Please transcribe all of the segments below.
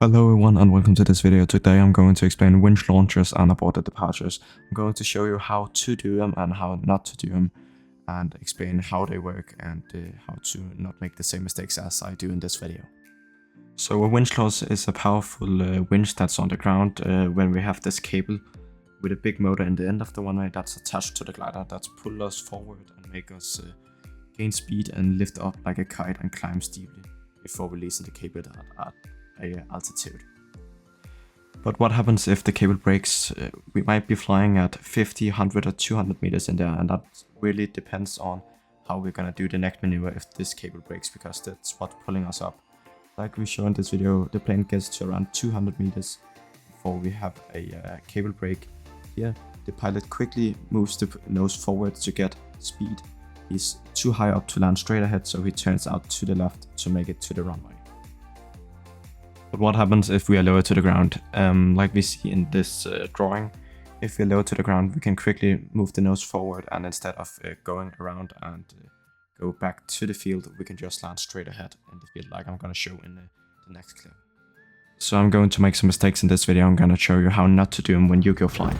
Hello everyone and welcome to this video. Today I'm going to explain winch launchers and aborted departures. I'm going to show you how to do them and how not to do them, and explain how they work and how to not make the same mistakes as I do in this video. So a winch launcher is a powerful winch that's on the ground when we have this cable with a big motor in the end of the runway that's attached to the glider that's pull us forward and make us gain speed and lift up like a kite and climb steeply before releasing the cable at a altitude. But what happens if the cable breaks? We might be flying at 50, 100 or 200 meters in there, and that really depends on how we're gonna do the neck maneuver if this cable breaks, because that's what's pulling us up. Like we show in this video, the plane gets to around 200 meters before we have a cable break. Here, the pilot quickly moves the nose forward to get speed. He's too high up to land straight ahead, so he turns out to the left to make it to the runway. But what happens if we are lower to the ground? Like we see in this drawing, if we're lower to the ground, we can quickly move the nose forward, and instead of going around and go back to the field, we can just land straight ahead in the field, like I'm going to show in the next clip. So I'm going to make some mistakes in this video. I'm going to show you how not to do them when you go flying.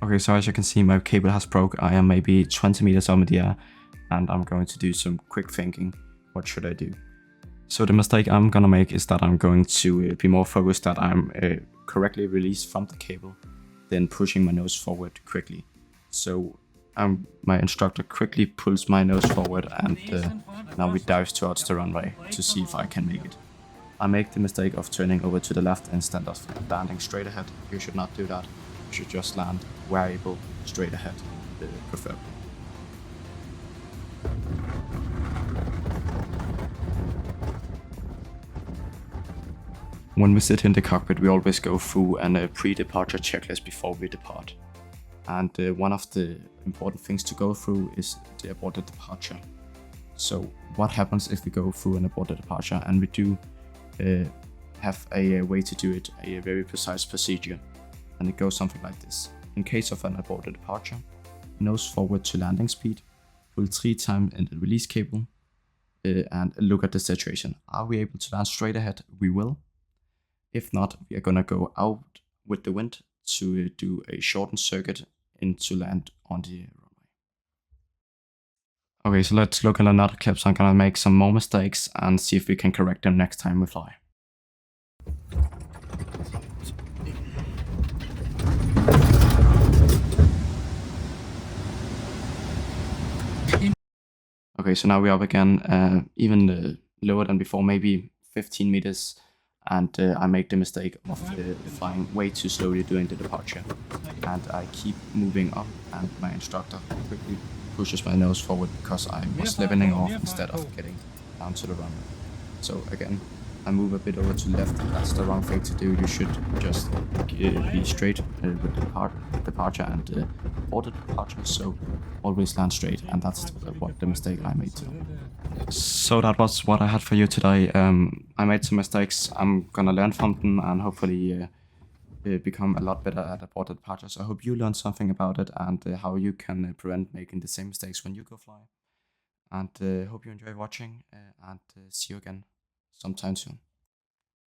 Okay, so as you can see, my cable has broke. I am maybe 20 meters up in the air, and I'm going to do some quick thinking. What should I do? So the mistake I'm gonna make is that I'm going to be more focused that I'm correctly released from the cable, then pushing my nose forward quickly. So my instructor quickly pulls my nose forward, and now we dive towards the runway to see if I can make it. I make the mistake of turning over to the left instead of landing straight ahead. You should not do that. You should just land variable straight ahead, preferably. When we sit in the cockpit, we always go through a pre-departure checklist before we depart. And one of the important things to go through is the aborted departure. So what happens if we go through an aborted departure? And we do have a way to do it, a very precise procedure. And it goes something like this. In case of an aborted departure, nose forward to landing speed, pull 3 times in the release cable, and look at the situation. Are we able to land straight ahead? We will. If not, we are gonna go out with the wind to do a shortened circuit into land on the runway. Okay, so let's look at another clip. So I'm gonna make some more mistakes and see if we can correct them next time we fly. Okay, so now we're up again, even lower than before, maybe 15 meters. And I make the mistake of flying way too slowly during the departure. And I keep moving up, and my instructor quickly pushes my nose forward because I was leveling off instead of getting down to the runway. So again, I move a bit over to the left. That's the wrong thing to do. You should just be straight with the departure and aborted departure. So always land straight, and that's what the mistake I made too. So that was what I had for you today. I made some mistakes. I'm gonna learn from them and hopefully become a lot better at aborted departures. I hope you learned something about it and how you can prevent making the same mistakes when you go fly. And hope you enjoy watching, and see you again sometime soon.